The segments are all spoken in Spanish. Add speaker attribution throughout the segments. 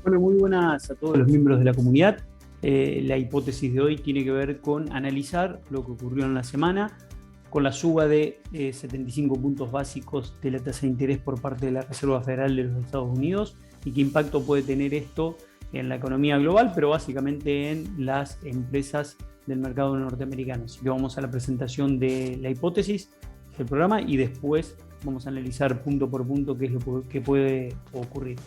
Speaker 1: Bueno, muy buenas a todos los miembros de la comunidad. La hipótesis de hoy tiene que ver con analizar lo que ocurrió en la semana con la suba de 75 puntos básicos de la tasa de interés por parte de la Reserva Federal de los Estados Unidos y qué impacto puede tener esto en la economía global, pero básicamente en las empresas del mercado norteamericano. Así que vamos a la presentación de la hipótesis del programa y después vamos a analizar punto por punto qué es lo que puede ocurrir.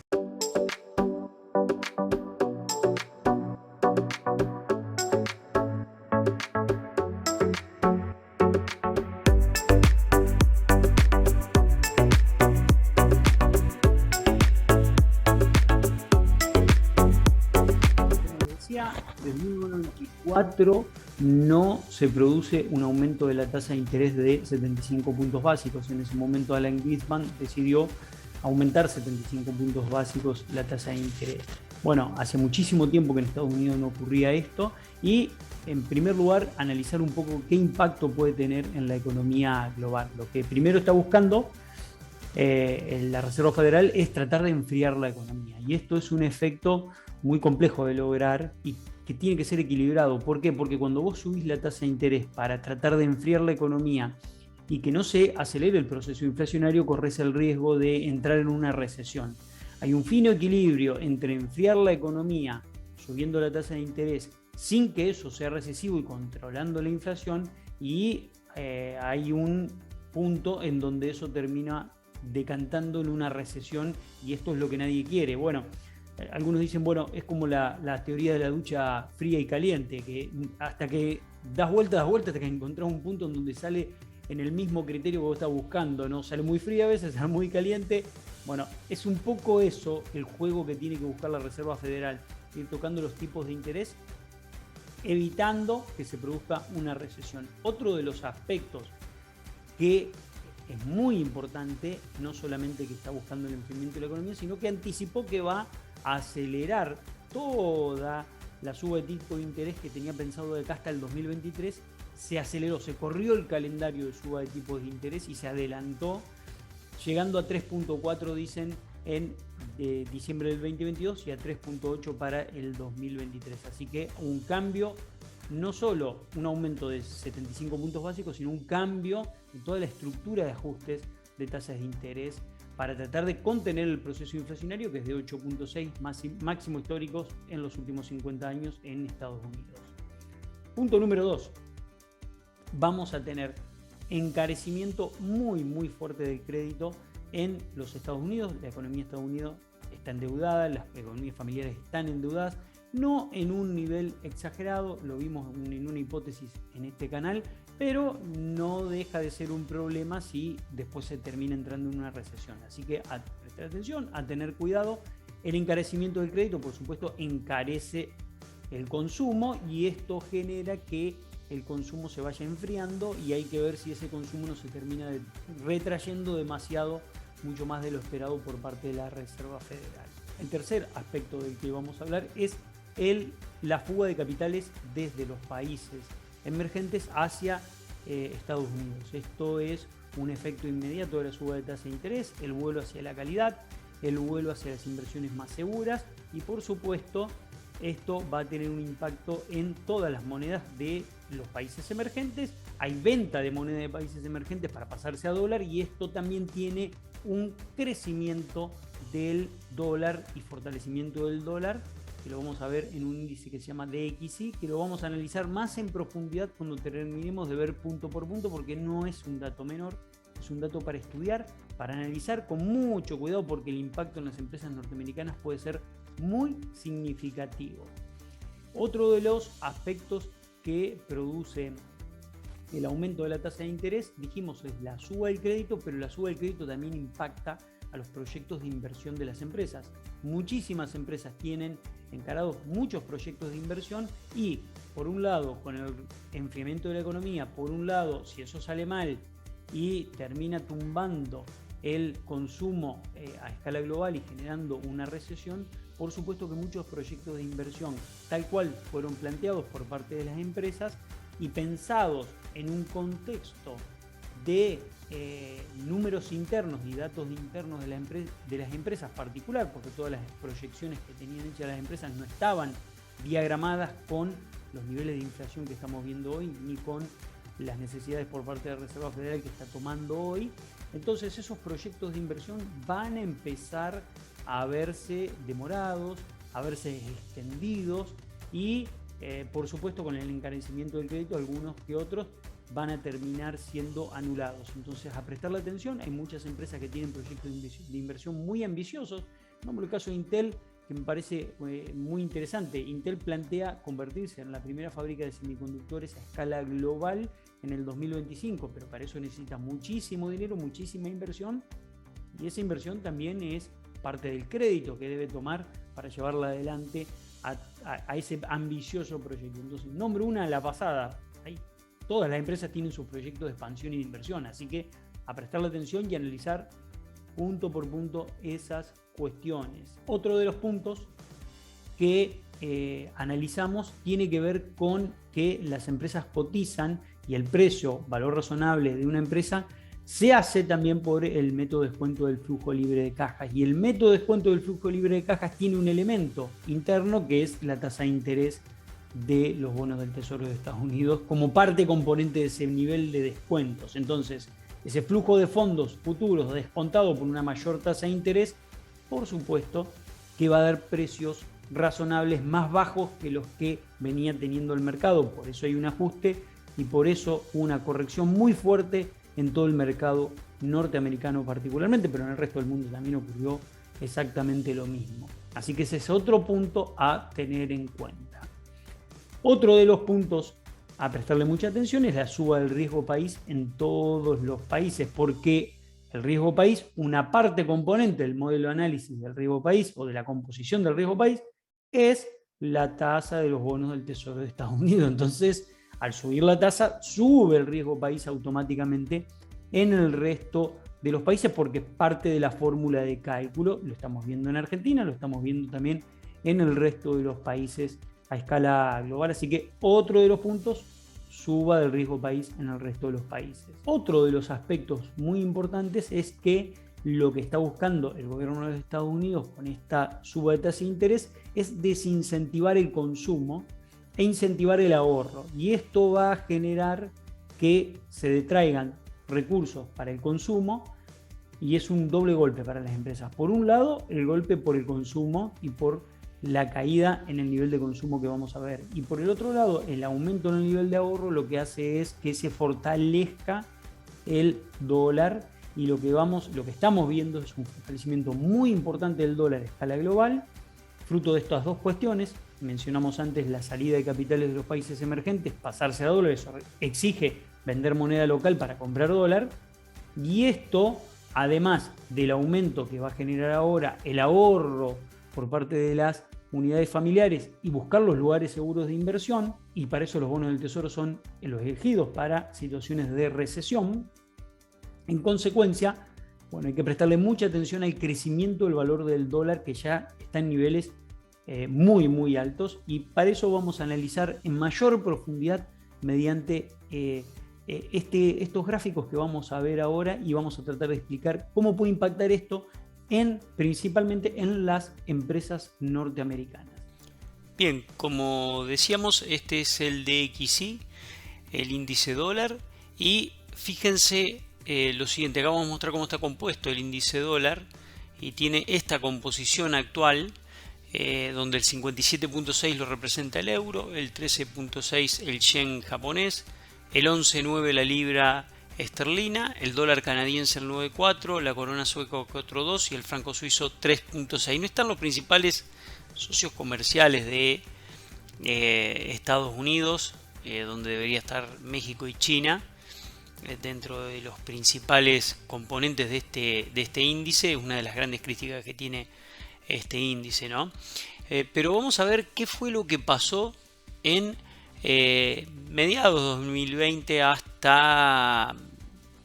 Speaker 1: Desde 1994 no se produce un aumento de la tasa de interés de 75 puntos básicos. En ese momento Alan Greenspan decidió aumentar 75 puntos básicos la tasa de interés. Bueno, hace muchísimo tiempo que en Estados Unidos no ocurría esto y en primer lugar analizar un poco qué impacto puede tener en la economía global. Lo que primero está buscando la Reserva Federal es tratar de enfriar la economía y esto es un efecto muy complejo de lograr y que tiene que ser equilibrado. ¿Por qué? Porque cuando vos subís la tasa de interés para tratar de enfriar la economía y que no se acelere el proceso inflacionario, corres el riesgo de entrar en una recesión. Hay un fino equilibrio entre enfriar la economía subiendo la tasa de interés sin que eso sea recesivo y controlando la inflación, y hay un punto en donde eso termina decantando en una recesión y esto es lo que nadie quiere. Bueno, algunos dicen, bueno, es como la teoría de la ducha fría y caliente, que hasta que das vueltas, hasta que encontrás un punto en donde sale en el mismo criterio que vos estás buscando, ¿no? Sale muy fría a veces, sale muy caliente. Bueno, es un poco eso el juego que tiene que buscar la Reserva Federal, ir tocando los tipos de interés, evitando que se produzca una recesión. Otro de los aspectos que es muy importante, no solamente que está buscando el enfriamiento de la economía, sino que anticipó que va a acelerar toda la suba de tipo de interés que tenía pensado de acá hasta el 2023, se aceleró, se corrió el calendario de suba de tipos de interés y se adelantó, llegando a 3.4, dicen, en diciembre del 2022 y a 3.8 para el 2023. Así que un cambio, no solo un aumento de 75 puntos básicos, sino un cambio en toda la estructura de ajustes de tasas de interés para tratar de contener el proceso inflacionario, que es de 8.6, máximos históricos en los últimos 50 años en Estados Unidos. Punto número 2. Vamos a tener encarecimiento muy fuerte del crédito en los Estados Unidos. La economía estadounidense está endeudada, las economías familiares están endeudadas, no en un nivel exagerado, lo vimos en una hipótesis en este canal, pero no deja de ser un problema si después se termina entrando en una recesión. Así que a prestar atención, a tener cuidado. El encarecimiento del crédito, por supuesto, encarece el consumo y esto genera que el consumo se vaya enfriando y hay que ver si ese consumo no se termina retrayendo demasiado, mucho más de lo esperado por parte de la Reserva Federal. El tercer aspecto del que vamos a hablar es la fuga de capitales desde los países emergentes hacia Estados Unidos. Esto es un efecto inmediato de la suba de tasa de interés, el vuelo hacia la calidad, el vuelo hacia las inversiones más seguras y por supuesto esto va a tener un impacto en todas las monedas de los países emergentes. Hay venta de moneda de países emergentes para pasarse a dólar y esto también tiene un crecimiento del dólar y fortalecimiento del dólar, que lo vamos a ver en un índice que se llama DXY, que lo vamos a analizar más en profundidad cuando terminemos de ver punto por punto, porque no es un dato menor, es un dato para estudiar, para analizar con mucho cuidado, porque el impacto en las empresas norteamericanas puede ser muy significativo. Otro de los aspectos que produce el aumento de la tasa de interés, dijimos, es la suba del crédito, pero la suba del crédito también impacta a los proyectos de inversión de las empresas. Muchísimas empresas tienen encarados muchos proyectos de inversión y, por un lado, con el enfriamiento de la economía, por un lado, si eso sale mal y termina tumbando el consumo a escala global y generando una recesión, por supuesto que muchos proyectos de inversión, tal cual fueron planteados por parte de las empresas y pensados en un contexto de números internos y datos internos de las empresas particular, porque todas las proyecciones que tenían hechas las empresas no estaban diagramadas con los niveles de inflación que estamos viendo hoy, ni con las necesidades por parte de la Reserva Federal que está tomando hoy. Entonces esos proyectos de inversión van a empezar a verse demorados, a verse extendidos y por supuesto con el encarecimiento del crédito algunos que otros van a terminar siendo anulados. Entonces, a prestarle atención, hay muchas empresas que tienen proyectos de inversión muy ambiciosos. Vamos al caso de Intel, que me parece muy interesante. Intel plantea convertirse en la primera fábrica de semiconductores a escala global en el 2025, pero para eso necesita muchísimo dinero, muchísima inversión, y esa inversión también es parte del crédito que debe tomar para llevarla adelante a ese ambicioso proyecto. Entonces, nombro una a la pasada. Todas las empresas tienen sus proyectos de expansión y de inversión, así que a prestarle atención y analizar punto por punto esas cuestiones. Otro de los puntos que analizamos tiene que ver con que las empresas cotizan y el precio, valor razonable de una empresa, se hace también por el método de descuento del flujo libre de cajas. Y el método de descuento del flujo libre de cajas tiene un elemento interno que es la tasa de interés de los bonos del Tesoro de Estados Unidos como parte componente de ese nivel de descuentos. Entonces, ese flujo de fondos futuros descontado por una mayor tasa de interés, por supuesto que va a dar precios razonables más bajos que los que venía teniendo el mercado. Por eso hay un ajuste y por eso una corrección muy fuerte en todo el mercado norteamericano particularmente, pero en el resto del mundo también ocurrió exactamente lo mismo. Así que ese es otro punto a tener en cuenta. Otro de los puntos a prestarle mucha atención es la suba del riesgo país en todos los países, porque el riesgo país, una parte componente del modelo de análisis del riesgo país o de la composición del riesgo país, es la tasa de los bonos del Tesoro de Estados Unidos. Entonces, al subir la tasa, sube el riesgo país automáticamente en el resto de los países porque es parte de la fórmula de cálculo. Lo estamos viendo en Argentina, lo estamos viendo también en el resto de los países a escala global, así que otro de los puntos, suba del riesgo país en el resto de los países. Otro de los aspectos muy importantes es que lo que está buscando el gobierno de los Estados Unidos con esta suba de tasa de interés es desincentivar el consumo e incentivar el ahorro, y esto va a generar que se detraigan recursos para el consumo y es un doble golpe para las empresas. Por un lado, el golpe por el consumo y por la caída en el nivel de consumo que vamos a ver. Y por el otro lado, el aumento en el nivel de ahorro lo que hace es que se fortalezca el dólar y lo que estamos viendo es un fortalecimiento muy importante del dólar a escala global, fruto de estas dos cuestiones. Mencionamos antes la salida de capitales de los países emergentes, pasarse a dólares, eso exige vender moneda local para comprar dólar, y esto, además del aumento que va a generar ahora el ahorro por parte de las unidades familiares y buscar los lugares seguros de inversión, y para eso los bonos del Tesoro son los elegidos para situaciones de recesión. En consecuencia, hay que prestarle mucha atención al crecimiento del valor del dólar, que ya está en niveles muy, muy altos, y para eso vamos a analizar en mayor profundidad mediante estos gráficos que vamos a ver ahora, y vamos a tratar de explicar cómo puede impactar esto principalmente en las empresas norteamericanas.
Speaker 2: Bien, como decíamos, este es el DXY, el índice dólar, y fíjense lo siguiente, acá vamos a mostrar cómo está compuesto el índice dólar, y tiene esta composición actual, donde el 57.6 lo representa el euro, el 13.6 el yen japonés, el 11.9 la libra esterlina, el dólar canadiense el 9.4, la corona sueca 4.2 y el franco suizo 3.6. No están los principales socios comerciales de Estados Unidos, donde debería estar México y China, dentro de los principales componentes de este índice. Es una de las grandes críticas que tiene este índice, ¿no? Pero vamos a ver qué fue lo que pasó en mediados de 2020 hasta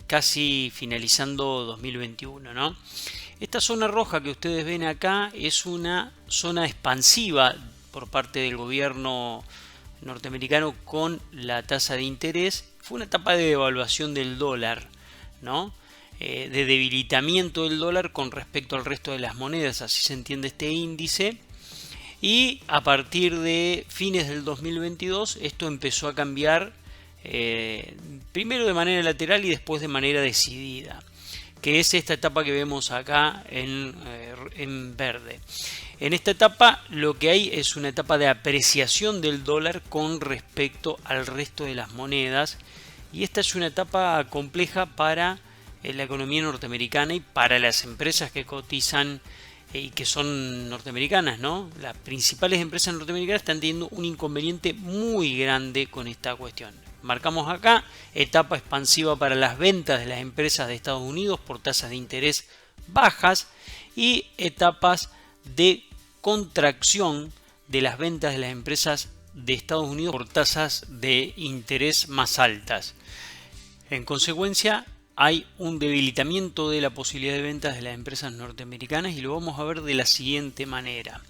Speaker 2: casi finalizando 2021, ¿no? Esta zona roja que ustedes ven acá es una zona expansiva por parte del gobierno norteamericano con la tasa de interés. Fue una etapa de devaluación del dólar ¿no? De debilitamiento del dólar con respecto al resto de las monedas, así se entiende este índice. Y a partir de fines del 2022 esto empezó a cambiar, primero de manera lateral y después de manera decidida, que es esta etapa que vemos acá en verde. En esta etapa lo que hay es una etapa de apreciación del dólar con respecto al resto de las monedas, y esta es una etapa compleja para la economía norteamericana y para las empresas que cotizan y que son norteamericanas, ¿no? Las principales empresas norteamericanas están teniendo un inconveniente muy grande con esta cuestión. Marcamos acá etapa expansiva para las ventas de las empresas de Estados Unidos por tasas de interés bajas y etapas de contracción de las ventas de las empresas de Estados Unidos por tasas de interés más altas. En consecuencia, hay un debilitamiento de la posibilidad de ventas de las empresas norteamericanas y lo vamos a ver de la siguiente manera.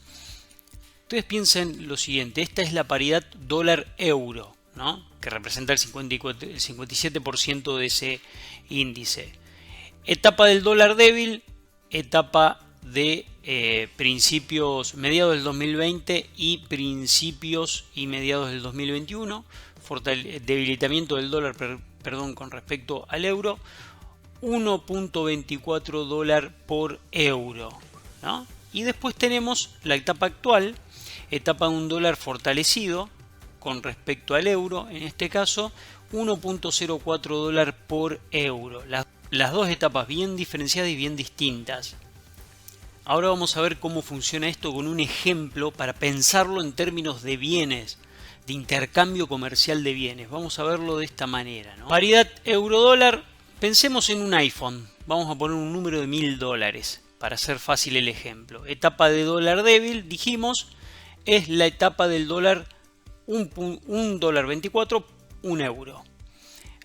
Speaker 2: Ustedes piensen lo siguiente, esta es la paridad dólar-euro, ¿no? Que representa el 57% de ese índice. Etapa del dólar débil, etapa de principios, mediados del 2020 y principios y mediados del 2021, debilitamiento del dólar, con respecto al euro, 1.24 dólar por euro, ¿no? Y después tenemos la etapa actual, etapa de un dólar fortalecido con respecto al euro, en este caso 1.04 dólar por euro. Las dos etapas bien diferenciadas y bien distintas. Ahora vamos a ver cómo funciona esto con un ejemplo para pensarlo en términos de bienes, de intercambio comercial de bienes. Vamos a verlo de esta manera, ¿no? Paridad euro-dólar, pensemos en un iPhone. Vamos a poner un número de $1000 para hacer fácil el ejemplo. Etapa de dólar débil, dijimos, es la etapa del dólar, un dólar 24, un euro.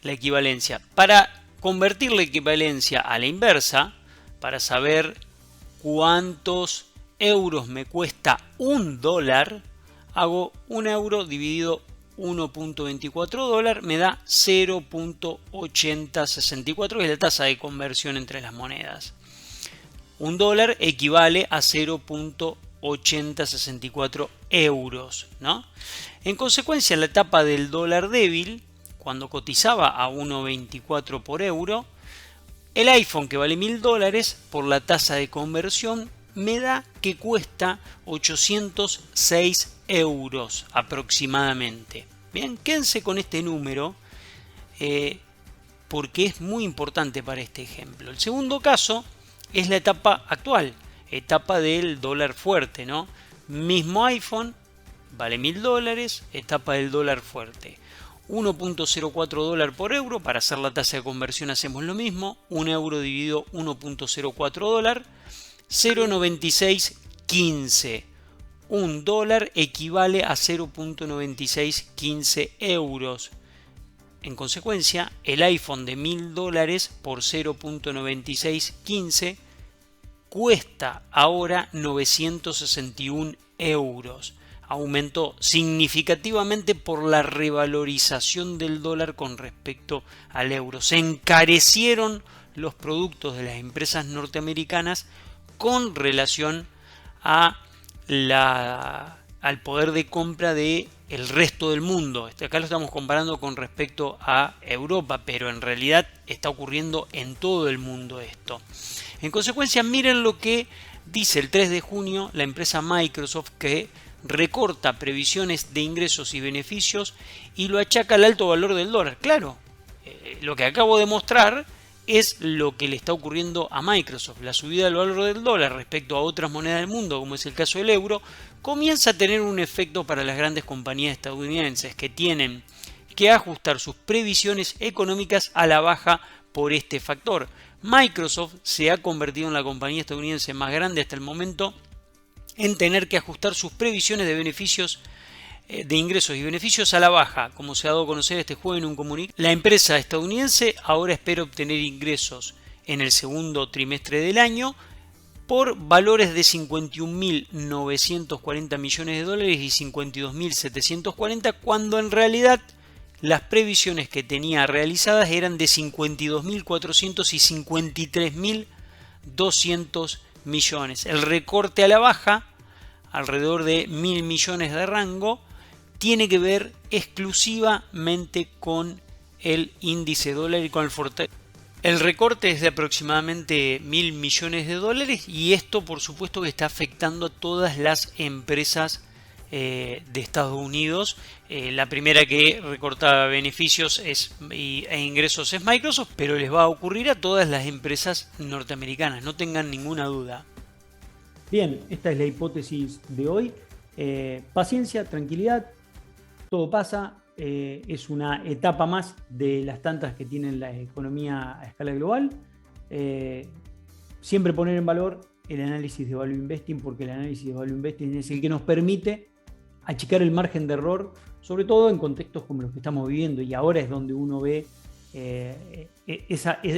Speaker 2: La equivalencia. Para convertir la equivalencia a la inversa, para saber cuántos euros me cuesta un dólar, hago un euro dividido 1.24 dólar, me da 0.8064, que es la tasa de conversión entre las monedas. Un dólar equivale a 0.8064 euros, ¿no? En consecuencia, en la etapa del dólar débil, cuando cotizaba a 1.24 por euro, el iPhone, que vale $1000, por la tasa de conversión me da que cuesta 806 euros aproximadamente. Bien, quédense con este número porque es muy importante para este ejemplo. El segundo caso es la etapa actual, etapa del dólar fuerte, ¿no? Mismo iPhone, vale $1000, etapa del dólar fuerte. 1.04 dólar por euro, para hacer la tasa de conversión hacemos lo mismo, 1 euro dividido 1.04 dólar, 0.9615. Un dólar equivale a 0.9615 euros. En consecuencia, el iPhone de $1000 por 0.9615 cuesta ahora 961 euros. Aumentó significativamente por la revalorización del dólar con respecto al euro. Se encarecieron los productos de las empresas norteamericanas con relación a al poder de compra del resto del mundo. Acá lo estamos comparando con respecto a Europa, pero en realidad está ocurriendo en todo el mundo esto. En consecuencia, miren lo que dice el 3 de junio la empresa Microsoft, que recorta previsiones de ingresos y beneficios y lo achaca al alto valor del dólar. Claro, lo que acabo de mostrar es lo que le está ocurriendo a Microsoft. La subida del valor del dólar respecto a otras monedas del mundo, como es el caso del euro, comienza a tener un efecto para las grandes compañías estadounidenses que tienen que ajustar sus previsiones económicas a la baja por este factor. Microsoft se ha convertido en la compañía estadounidense más grande hasta el momento en tener que ajustar sus previsiones de beneficios, de ingresos y beneficios a la baja, como se ha dado a conocer este jueves en un comunicado. La empresa estadounidense ahora espera obtener ingresos en el segundo trimestre del año por valores de 51.940 millones de dólares y 52.740, cuando en realidad las previsiones que tenía realizadas eran de 52.400 y 53.200 millones. El recorte a la baja, alrededor de 1.000 millones de rango, tiene que ver exclusivamente con el índice dólar y con el recorte es de aproximadamente 1.000 millones de dólares, y esto por supuesto que está afectando a todas las empresas de Estados Unidos. La primera que recorta beneficios e ingresos es Microsoft, pero les va a ocurrir a todas las empresas norteamericanas, no tengan ninguna duda.
Speaker 1: Bien, esta es la hipótesis de hoy. Paciencia, tranquilidad, todo pasa. Es una etapa más de las tantas que tiene la economía a escala global. Siempre poner en valor el análisis de Value Investing, porque el análisis de Value Investing es el que nos permite achicar el margen de error, sobre todo en contextos como los que estamos viviendo, y ahora es donde uno ve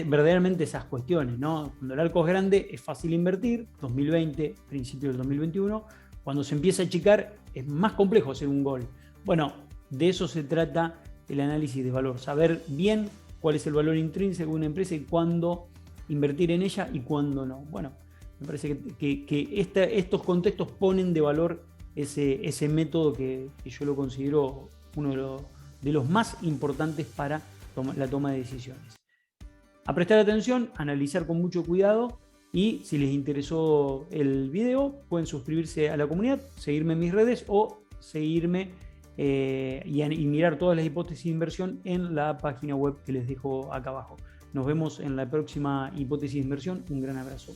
Speaker 1: verdaderamente esas cuestiones, ¿no? Cuando el arco es grande es fácil invertir, 2020, principio del 2021, cuando se empieza a achicar es más complejo hacer un gol. Bueno, de eso se trata el análisis de valor, saber bien cuál es el valor intrínseco de una empresa y cuándo invertir en ella y cuándo no. Bueno, me parece que estos contextos ponen de valor ese método que yo lo considero uno de los más importantes para la toma de decisiones. A prestar atención, analizar con mucho cuidado, y si les interesó el video pueden suscribirse a la comunidad, seguirme en mis redes o seguirme y mirar todas las hipótesis de inversión en la página web que les dejo acá abajo. Nos vemos en la próxima hipótesis de inversión. Un gran abrazo.